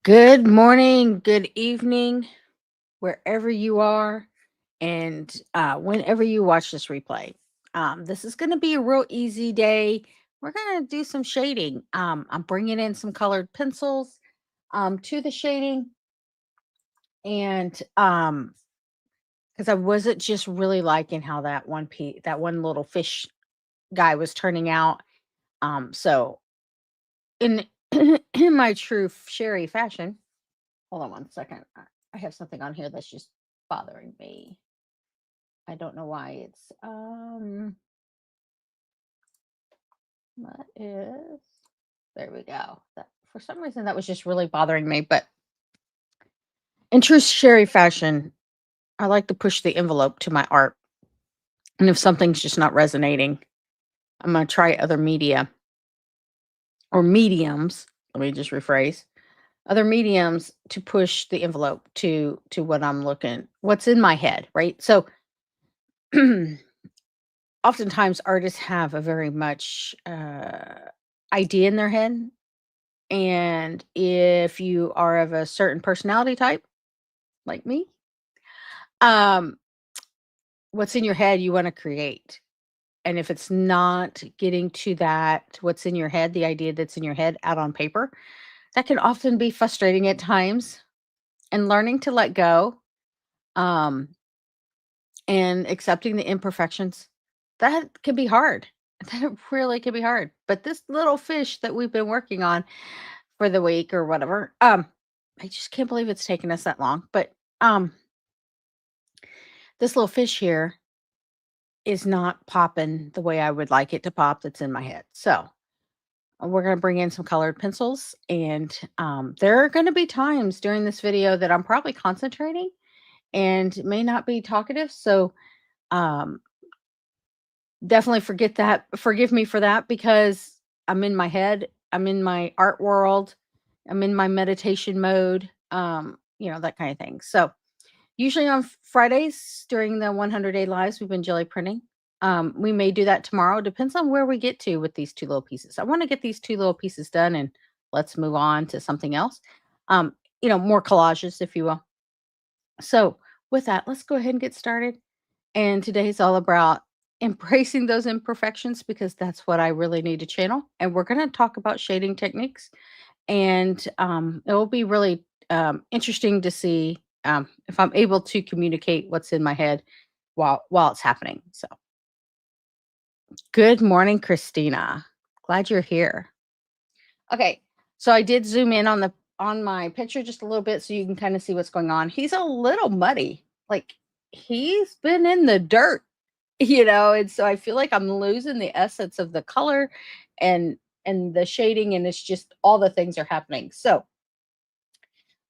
Good morning, good evening, wherever you are, and whenever you watch this replay. This is going to be a real easy day. We're going to do some shading. I'm bringing in some colored pencils to the shading, and because I wasn't just really liking how that one little fish guy was turning out. So in in my true sherry fashion. Hold on one second. I have something on here that's just bothering me. I don't know why it's what is there we go. That for some reason that was just really bothering me, but in true Sherry fashion, I like to push the envelope to my art. And if something's just not resonating, I'm gonna try other media or mediums. Let me just rephrase. Other mediums to push the envelope to what I'm looking what's in my head, right? So oftentimes artists have a very much idea in their head, and if you are of a certain personality type like me, um what's in your head you want to create, and if it's not getting to that what's in your head, the idea that's in your head out on paper, that can often be frustrating at times, and learning to let go, um and accepting the imperfections, that can be hard. That really can be hard. But this little fish that we've been working on for the week or whatever, I just can't believe it's taken us that long. But um, this little fish here is not popping the way I would like it to pop. That's in my head. So we're going to bring in some colored pencils, and there are going to be times during this video that I'm probably concentrating and may not be talkative. So um, definitely forgive me for that because I'm in my head, I'm in my art world, I'm in my meditation mode, that kind of thing. So, usually on Fridays during the 100-day lives, we've been jelly printing. We may do that tomorrow, depends on where we get to with these two little pieces. I want to get these two little pieces done and let's move on to something else. More collages, if you will. So, with that, let's go ahead and get started. And today's all about embracing those imperfections because that's what I really need to channel. And we're going to talk about shading techniques. And it will be really interesting to see if I'm able to communicate what's in my head while it's happening. So, good morning, Christina. Glad you're here. Okay, so I did zoom in on my picture just a little bit so you can kind of see what's going on. He's a little muddy, like he's been in the dirt. And so I feel like I'm losing the essence of the color and and the shading, and it's just all the things are happening. So,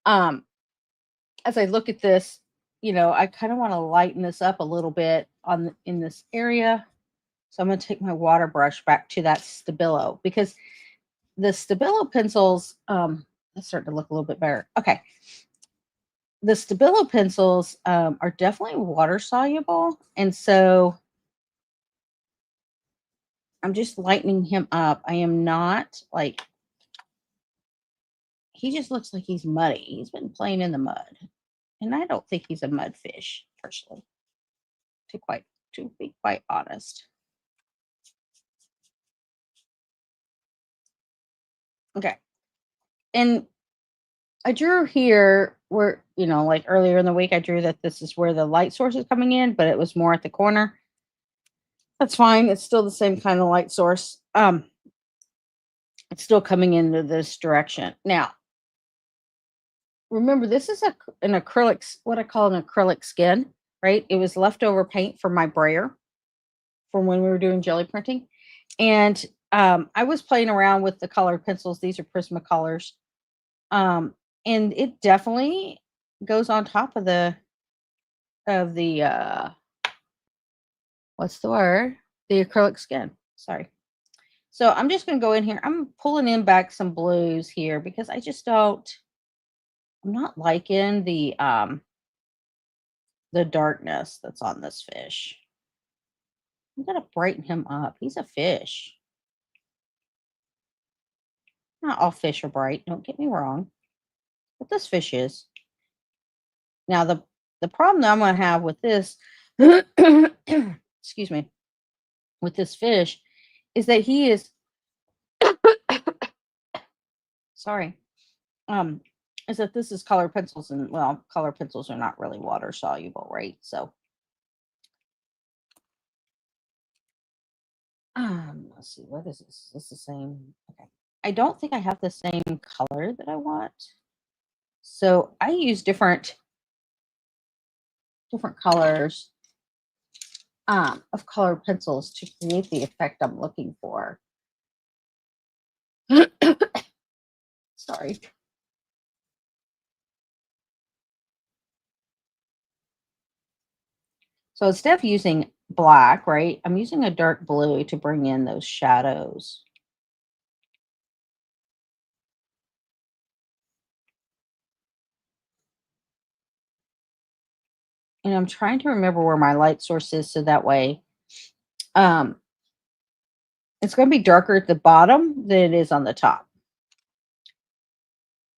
um as I look at this, I kind of want to lighten this up a little bit in this area. So I'm going to take my water brush back to that Stabilo because the Stabilo pencils that's starting to look a little bit better. Okay. The Stabilo pencils are definitely water soluble, and so I'm just lightening him up. I am not like he just looks like he's muddy. He's been playing in the mud. And I don't think he's a mudfish, personally, to quite to be quite honest. Okay. And I drew here where, like earlier in the week I drew that this is where the light source is coming in, but it was more at the corner. That's fine. It's still the same kind of light source. It's still coming into this direction. Now, remember, this is an acrylic, what I call an acrylic skin, right? It was leftover paint from my brayer from when we were doing jelly printing. And I was playing around with the colored pencils. These are Prismacolors. Um, and it definitely goes on top of the what's the word? The acrylic skin. Sorry. So I'm just gonna go in here. I'm pulling in back some blues here because I'm not liking the darkness that's on this fish. I'm gonna brighten him up. He's a fish. Not all fish are bright, don't get me wrong. but this fish is. Now the problem that I'm going to have with this, excuse me, with this fish, is that he is sorry, um, is that this is color pencils, and well, color pencils are not really water soluble, right? So, let's see, what is this? Is this the same? Okay, I don't think I have the same color that I want, so I use different colors of colored pencils to create the effect I'm looking for. Sorry. So instead of using black, right, I'm using a dark blue to bring in those shadows. And I'm trying to remember where my light source is so that way um, it's going to be darker at the bottom than it is on the top.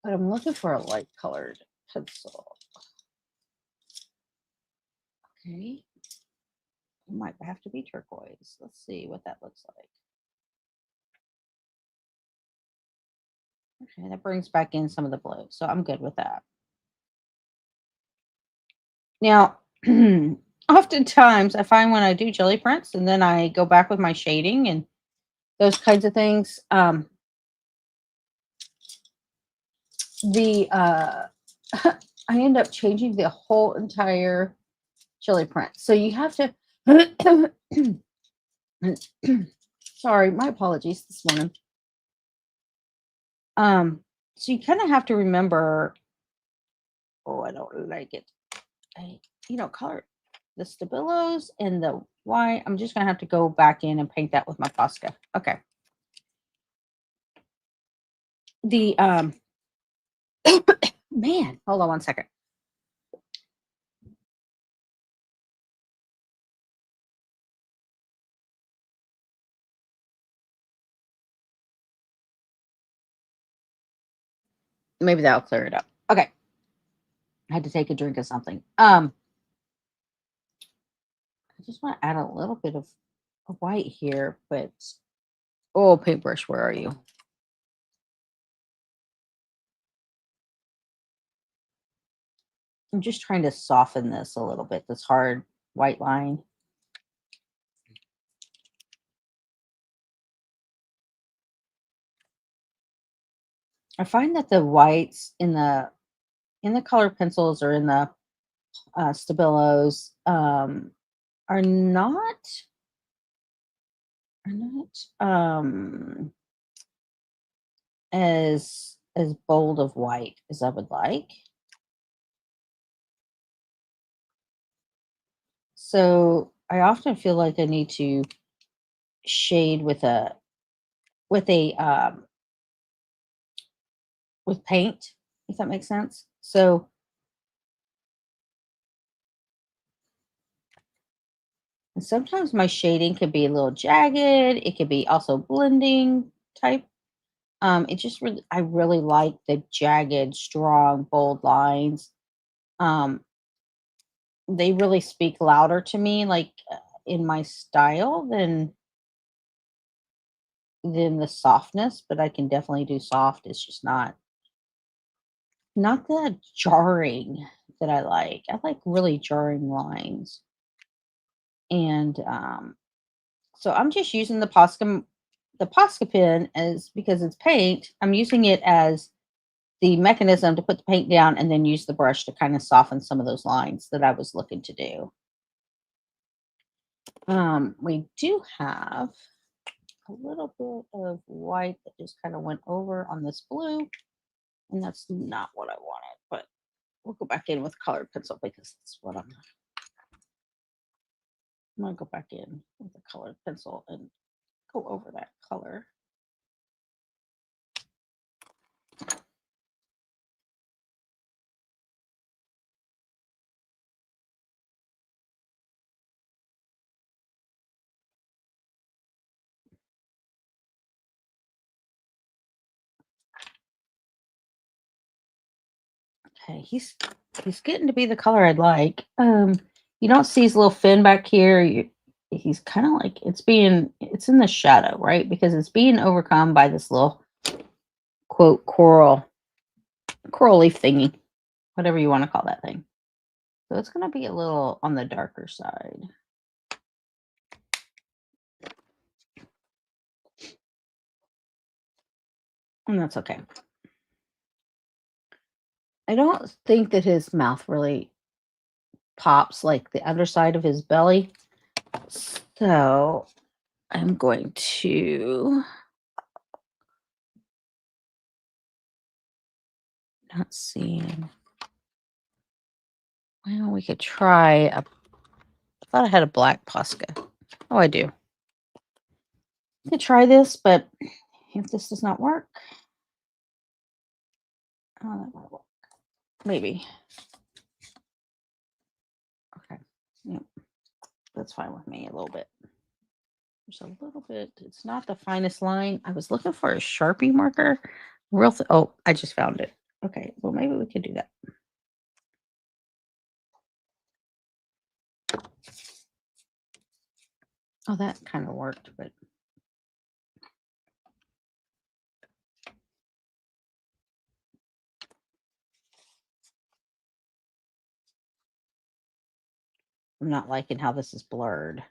But I'm looking for a light colored pencil. Okay. It might have to be turquoise. Let's see what that looks like. Okay, that brings back in some of the blue. So I'm good with that. Now, oftentimes I find when I do jelly prints and then I go back with my shading and those kinds of things, the I end up changing the whole entire chili print. So you have to sorry, my apologies this morning. So you kind of have to remember, oh, I don't like it. Color the stabilos and the white. I'm just gonna have to go back in and paint that with my Posca. Okay. The man, hold on one second. Maybe that'll clear it up. Okay. I had to take a drink of something. I just want to add a little bit of white here, but oh, paintbrush, where are you? I'm just trying to soften this a little bit, this hard white line. I find that the whites in the color pencils or in the stabilos are not are not as bold of white as I would like. So I often feel like I need to shade with with paint, if that makes sense. So sometimes my shading can be a little jagged. It could be also blending type. It just really, I really like the jagged, strong, bold lines. Um, they really speak louder to me, like in my style than the softness. But I can definitely do soft. It's just not that jarring that I like. I like really jarring lines, and so I'm just using the Posca pen as because it's paint. I'm using it as the mechanism to put the paint down and then use the brush to kind of soften some of those lines that I was looking to do. We do have a little bit of white that just kind of went over on this blue, and that's not what I wanted, but we'll go back in with colored pencil because that's what I'm gonna go back in with a colored pencil and go over that color. Okay, he's getting to be the color I'd like. You don't see his little fin back here. He's kind of like it's in the shadow, right? Because it's being overcome by this little quote coral leaf thingy, whatever you want to call that thing. So it's going to be a little on the darker side. And that's okay. I don't think that his mouth really pops like the underside of his belly. So I'm going to not seeing. Well, we could try I thought I had a black Posca. Oh, I do. We could try this, but if this does not work, oh, that might work. Maybe. Okay. Yep. That's fine with me a little bit. There's a little bit. It's not the finest line. I was looking for a Sharpie marker. Oh, I just found it. Okay. Well, maybe we could do that. Oh, that kind of worked, but I'm not liking how this is blurred.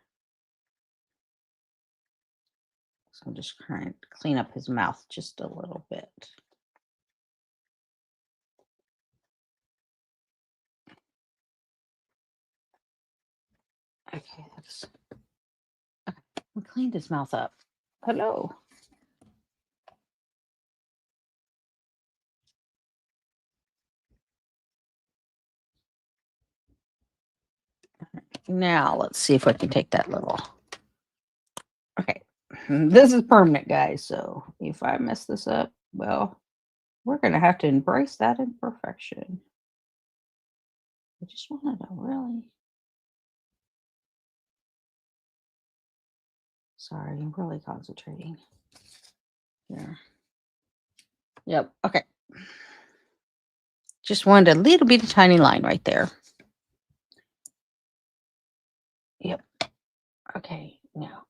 So I'm just trying to clean up his mouth just a little bit. Okay, we cleaned his mouth up. Hello. Now let's see if I can take that little. Okay, this is permanent, guys. So if I mess this up, well, we're gonna have to embrace that imperfection. I just wanted to really. Sorry, I'm really concentrating. Yeah. Yep. Okay. Just wanted a little bit of tiny line right there. Yep. Okay. Now,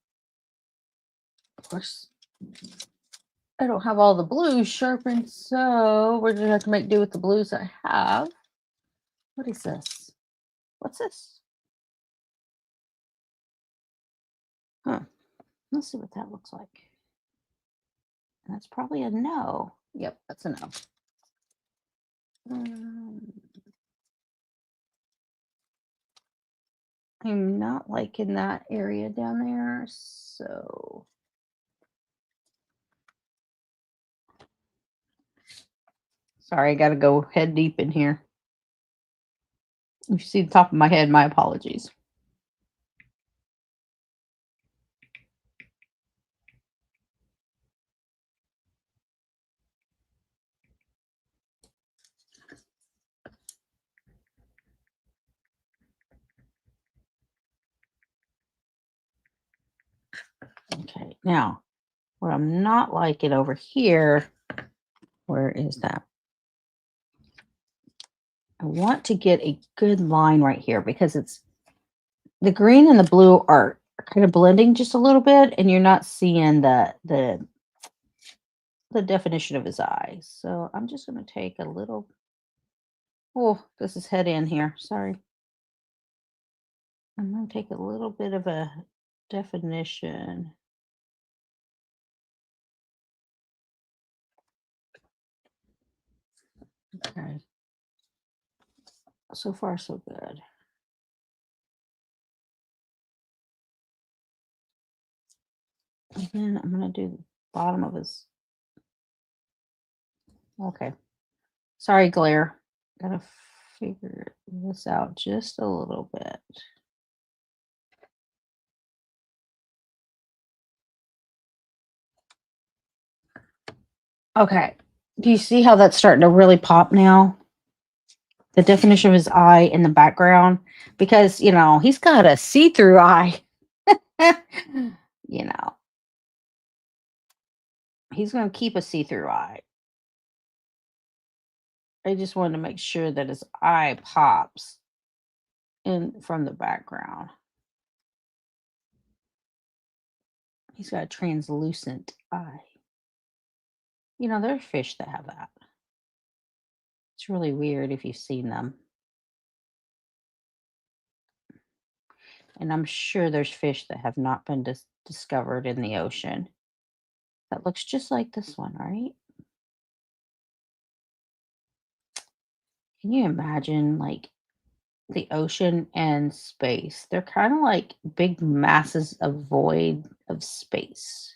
of course, I don't have all the blues sharpened, so we're gonna have to make do with the blues I have. What is this? What's this? Huh. Let's see what that looks like. And that's probably a no. Yep, that's a no. I'm not liking that area down there, so sorry, I gotta go head deep in here. If you see the top of my head, my apologies. Okay, now what I'm not liking over here, where is that? I want to get a good line right here because it's the green and the blue are kind of blending just a little bit, and you're not seeing the definition of his eyes. So I'm just going to take a little. Oh, this is head in here. Sorry. I'm going to take a little bit of a definition. Okay. So far, so good. And then I'm going to do the bottom of his. Okay. Sorry, glare. Gotta figure this out just a little bit. Okay. Do you see how that's starting to really pop now? The definition of his eye in the background? Because, he's got a see-through eye. you know, he's going to keep a see-through eye. I just wanted to make sure that his eye pops in from the background. He's got a translucent eye. You know, there are fish that have that. It's really weird if you've seen them. And I'm sure there's fish that have not been discovered in the ocean. That looks just like this one, right? Can you imagine like the ocean and space? They're kind of like big masses of void of space.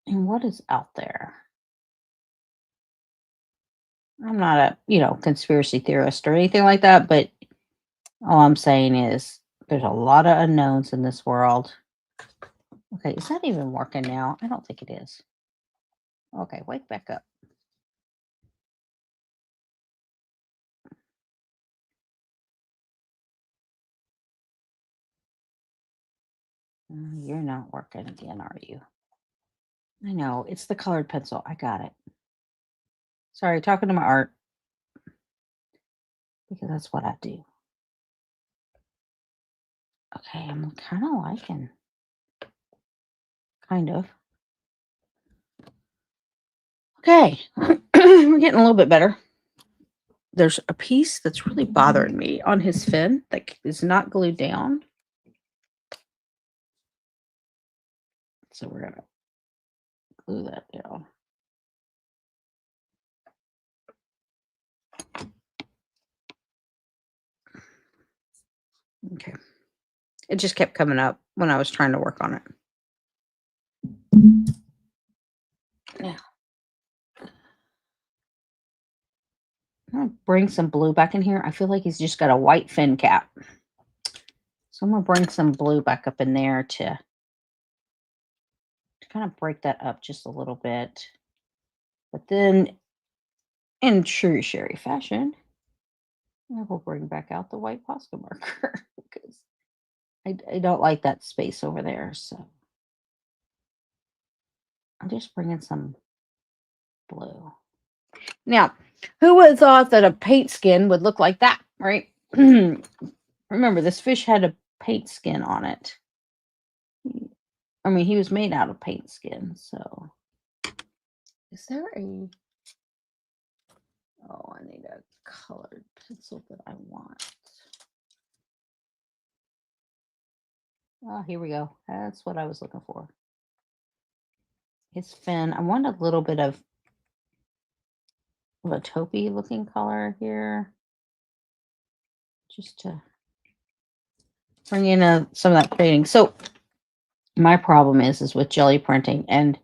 And what is out there? I'm not a, conspiracy theorist or anything like that, but all I'm saying is there's a lot of unknowns in this world. Okay, is that even working now? I don't think it is. Okay, wake back up. You're not working again, are you? I know, it's the colored pencil. I got it. Sorry, talking to my art because that's what I do. Okay, I'm kind of liking, kind of. Okay, we're getting a little bit better. There's a piece that's really bothering me on his fin that is not glued down. So we're going to glue that down. Okay. It just kept coming up when I was trying to work on it. Now, I'm going to bring some blue back in here. I feel like he's just got a white fin cap. So I'm going to bring some blue back up in there to kind of break that up just a little bit. But then, in true Sherry fashion, I will bring back out the white Posca marker because I don't like that space over there. So I'm just bringing some blue. Now, who would have thought that a paint skin would look like that, right? Remember, this fish had a paint skin on it. I mean, he was made out of paint skin, so. Is there a... Oh, I need a colored pencil that I want. Oh, here we go. That's what I was looking for. His fin. I want a little bit of a taupey looking color here. Just to bring in some of that fading. So my problem is with jelly printing and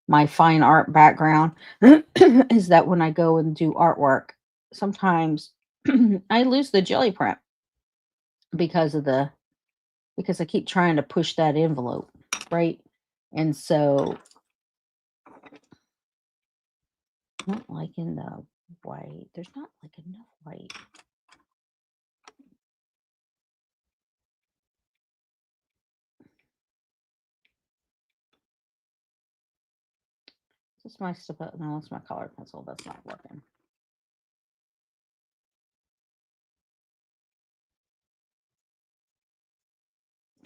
my fine art background is that when I go and do artwork, sometimes I lose the jelly print because I keep trying to push that envelope, right? And so I'm not liking the white. There's not like enough white. Is this my stuff? No, it's my colored pencil. That's not working.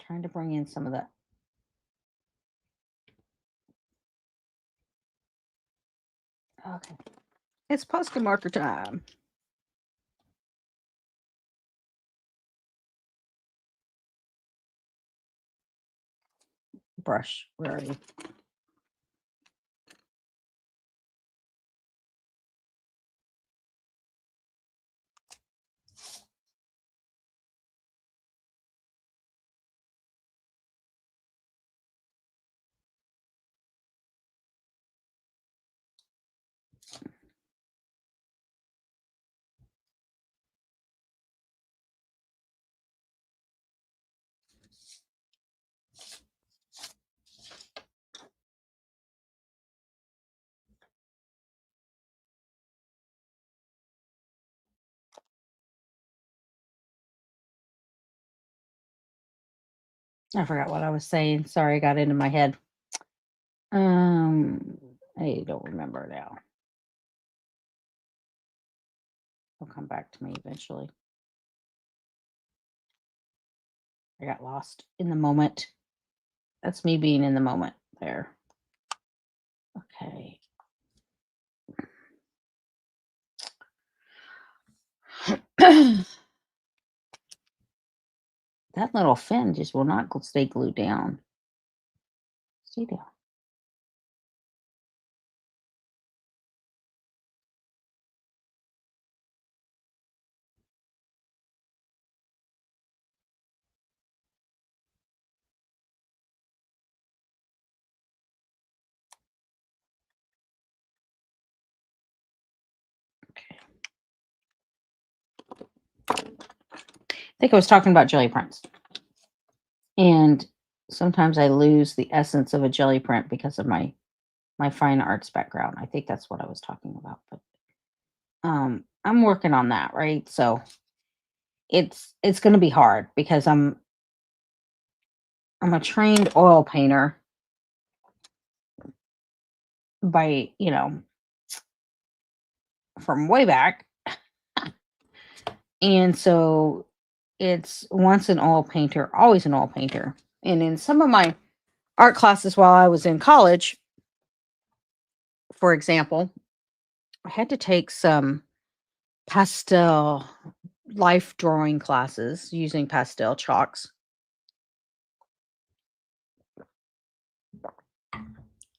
Trying to bring in some of that. Okay. It's Posca marker time. Brush. Where are you? I forgot what I was saying. Sorry, I got into my head. I don't remember now. It'll come back to me eventually. I got lost in the moment. That's me being in the moment there. Okay. That little fin just will not stay glued down. Stay down. Okay. I think I was talking about jelly prints. And sometimes I lose the essence of a jelly print because of my fine arts background. I think that's what I was talking about. But I'm working on that, right? So it's going to be hard because I'm a trained oil painter by, from way back. And so it's once an oil painter, always an oil painter. And in some of my art classes while I was in college, for example, I had to take some pastel life drawing classes using pastel chalks.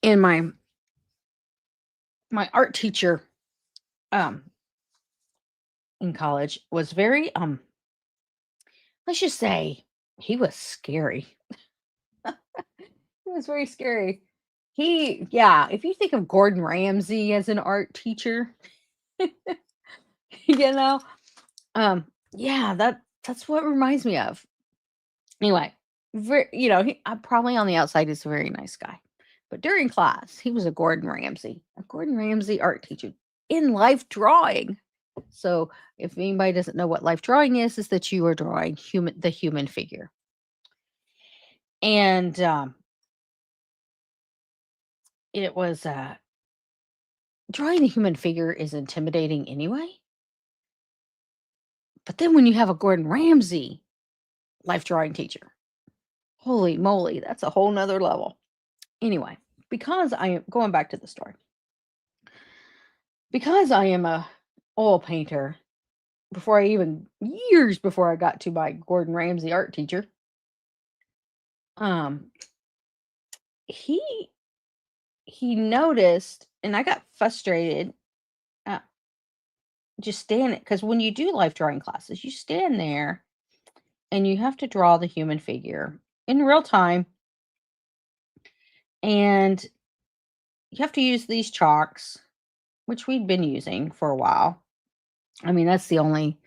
And my art teacher um in college was very let's just say he was scary. He was very scary. Yeah, if you think of Gordon Ramsay as an art teacher, you know, yeah, that's what reminds me of. Anyway, probably on the outside he's a very nice guy, but during class he was a Gordon Ramsay art teacher in life drawing. So if anybody doesn't know what life drawing is that you are drawing the human figure, and it was drawing the human figure is intimidating anyway. But then when you have a Gordon Ramsay life drawing teacher, holy moly, that's a whole nother level. Anyway, because I am going back to the story, because I am a oil painter, before I even years before I got to my Gordon Ramsay art teacher, um, he he noticed, and I got frustrated. Uh, just standing, because when you do life drawing classes, you stand there and you have to draw the human figure in real time, and you have to use these chalks, which we'd been using for a while. I mean, that's the only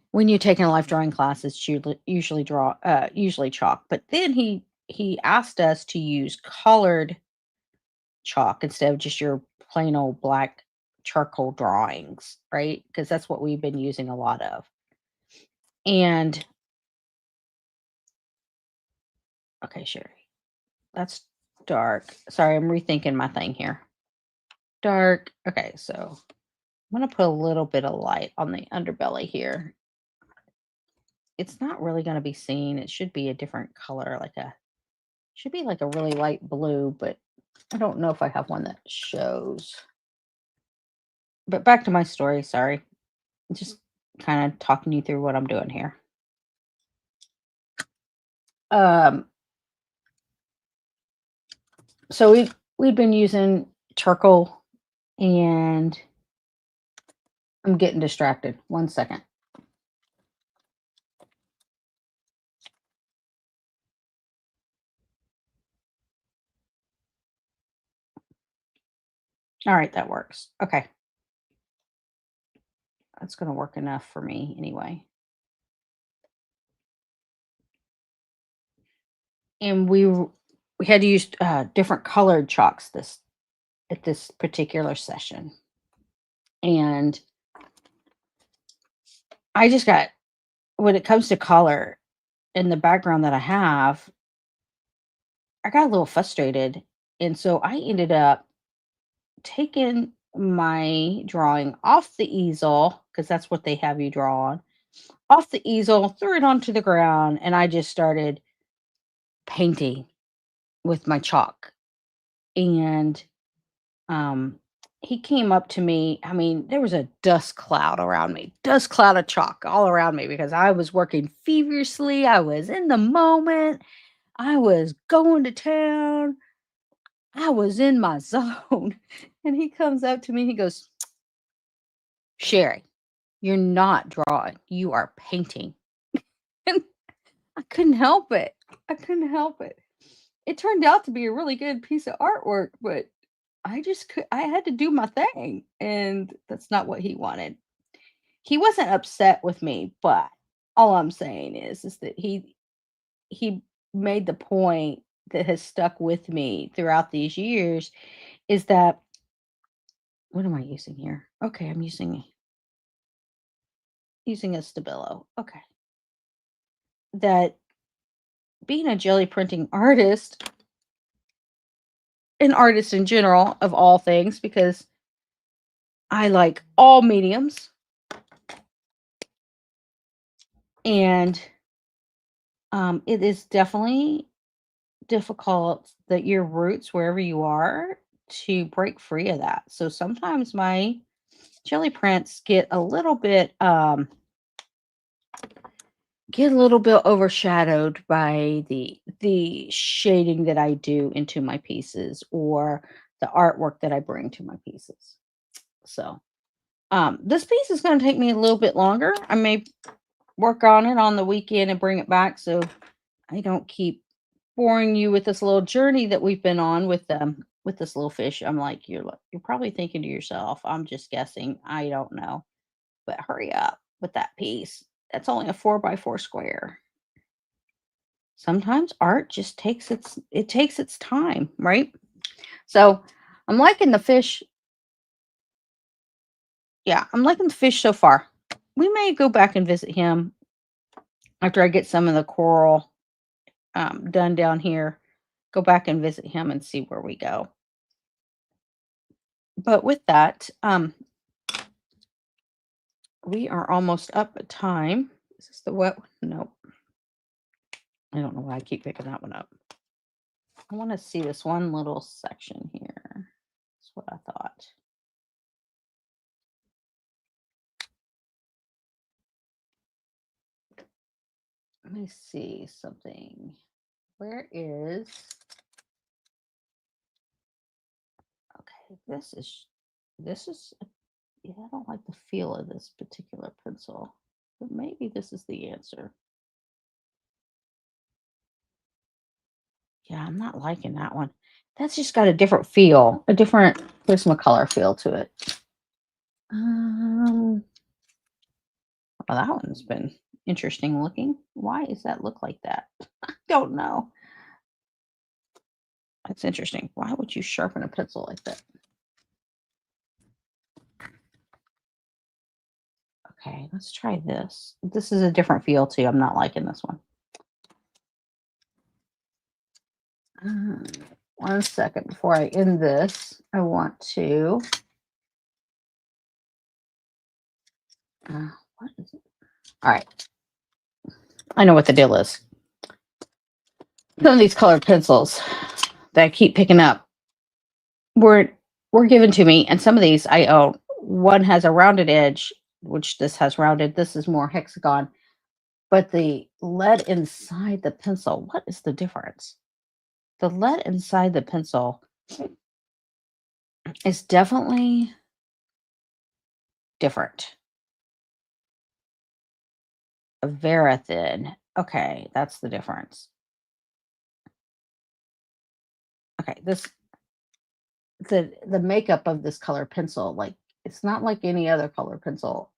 when you're taking a life drawing class, it's usually chalk. But then he asked us to use colored chalk instead of just your plain old black charcoal drawings, right? Because that's what we've been using a lot of. And okay, Sherry, that's dark. Sorry, I'm rethinking my thing here. Dark. Okay, so I'm gonna put a little bit of light on the underbelly here. It's not really gonna be seen. It should be a different color, should be like a really light blue, but I don't know if I have one that shows. But back to my story, sorry. Just kind of talking you through what I'm doing here. Um so we've been using charcoal, and I'm getting distracted. 1 second. All right, that works. Okay. That's going to work enough for me anyway. And we had to use different colored chalks this particular session. And I just got, when it comes to color and the background that I have, I got a little frustrated. And so I ended up taking my drawing off the easel because that's what they have you draw on. Off the easel, threw it onto the ground, and I just started painting with my chalk. And um, he came up to me. I mean, there was a dust cloud around me, dust cloud of chalk all around me because I was working feverishly. I was in the moment. I was going to town. I was in my zone. And he comes up to me. He goes, Sherry, you're not drawing. You are painting. And I couldn't help it. I couldn't help it. It turned out to be a really good piece of artwork, but I had to do my thing, and that's not what he wanted. He wasn't upset with me, but all I'm saying is that he made the point that has stuck with me throughout these years is that what am I using here? Okay, I'm using a Stabilo. Okay. That being a jelly printing artist, an artist in general of all things, because I like all mediums, and it is definitely difficult that your roots, wherever you are, to break free of that. So sometimes my jelly prints get a little bit overshadowed by the shading that I do into my pieces or the artwork that I bring to my pieces. So this piece is going to take me a little bit longer. I may work on it on the weekend and bring it back so I don't keep boring you with this little journey that we've been on with this little fish. I'm like, you're probably thinking to yourself, I'm just guessing. I don't know. But hurry up with that piece. That's only a 4x4 square. Sometimes art just takes its time, right? So I'm liking the fish. Yeah, I'm liking the fish so far. We may go back and visit him after I get some of the coral done down here. Go back and visit him and see where we go. But with that, we are almost up at time. Is this the wet one? Nope. I don't know why I keep picking that one up. I want to see this one little section here. That's what I thought. Let me see something. Where is... Okay, this is yeah, I don't like the feel of this particular pencil, but maybe this is the answer. Yeah, I'm not liking that one. That's just got a different feel, a different Prismacolor feel to it. Well, that one's been interesting looking. Why does that look like that? I don't know. That's interesting. Why would you sharpen a pencil like that? Okay, let's try this. This is a different feel too. I'm not liking this one. 1 second before I end this, I want to. What is it? All right. I know what the deal is. Some of these colored pencils that I keep picking up were given to me, and some of these I own. One has a rounded edge, which this has rounded. This is more hexagon. But the lead inside the pencil, what is the difference? The lead inside the pencil is definitely different. A Verathin. Okay, that's the difference. Okay, the makeup of this color pencil, like it's not like any other color pencil,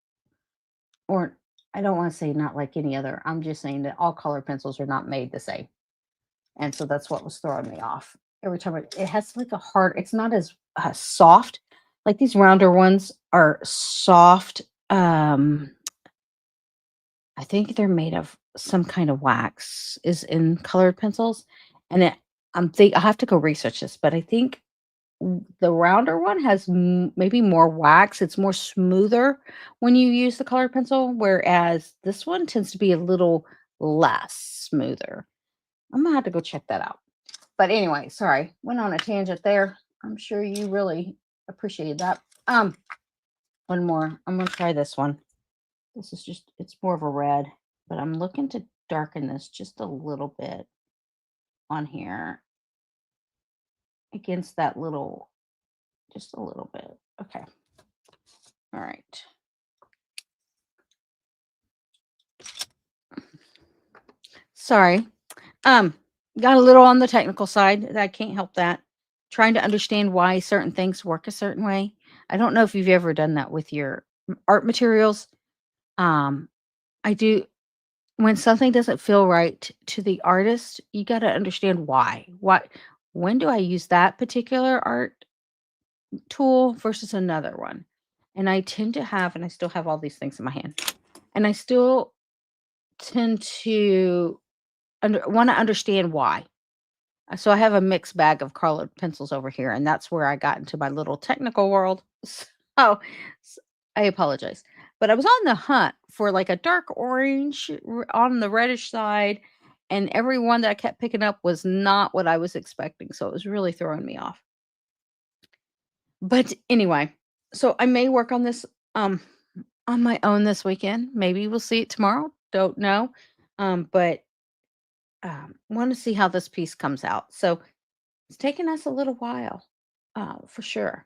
or I don't want to say not like any other. I'm just saying that all color pencils are not made the same, and so that's what was throwing me off every time. It has like a hard. It's not as soft. Like these rounder ones are soft. I think they're made of some kind of wax is in colored pencils, and I have to go research this, but I think The rounder one has maybe more wax. It's more smoother when you use the colored pencil, whereas this one tends to be a little less smoother. I'm gonna have to go check that out. But anyway, sorry, went on a tangent there. I'm sure you really appreciated that. One more. I'm gonna try this one. This is just, it's more of a red, but I'm looking to darken this just a little bit on here against that little, just a little bit. Okay. All right. Sorry. Um, got a little on the technical side. I can't help that. Trying to understand why certain things work a certain way. I don't know if you've ever done that with your art materials. Um, I do. When something doesn't feel right to the artist, you got to understand why. What? When do I use that particular art tool versus another one? And I tend to have, and I still have all these things in my hand, and I still tend to want to understand why. So I have a mixed bag of colored pencils over here, and that's where I got into my little technical world. So I apologize. But I was on the hunt for like a dark orange on the reddish side, and every one that I kept picking up was not what I was expecting. So it was really throwing me off. But anyway, so I may work on this on my own this weekend. Maybe we'll see it tomorrow. Don't know. But want to see how this piece comes out. So it's taken us a little while, for sure.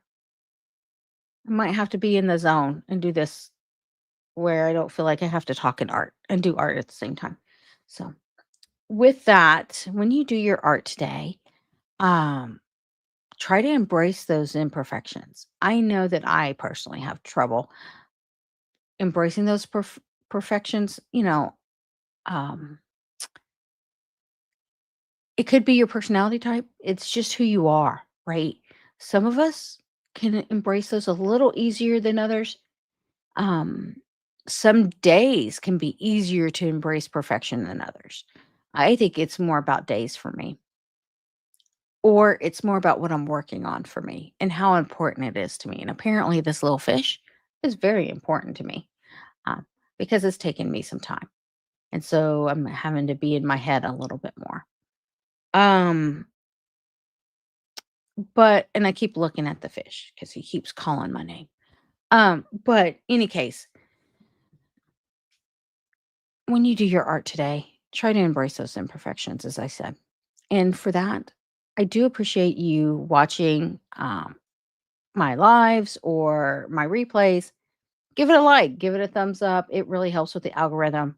I might have to be in the zone and do this where I don't feel like I have to talk in art and do art at the same time. So, with that, when you do your art today, um, try to embrace those imperfections. I know that I personally have trouble embracing those perfections. Um, it could be your personality type. It's just who you are, right? Some of us can embrace those a little easier than others. Um, some days can be easier to embrace perfection than others. I think it's more about days for me, or it's more about what I'm working on for me and how important it is to me. And apparently, this little fish is very important to me, um, because it's taken me some time. And so I'm having to be in my head a little bit more. Um, and I keep looking at the fish because he keeps calling my name. But any case, when you do your art today, try to embrace those imperfections, as I said. And for that, I do appreciate you watching my lives or my replays. Give it a like, give it a thumbs up. It really helps with the algorithm.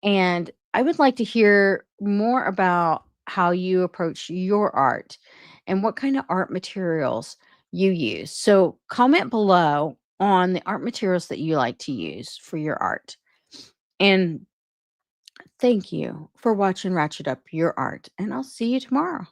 And I would like to hear more about how you approach your art and what kind of art materials you use. So comment below on the art materials that you like to use for your art. And thank you for watching Ratchet Up Your Art, and I'll see you tomorrow.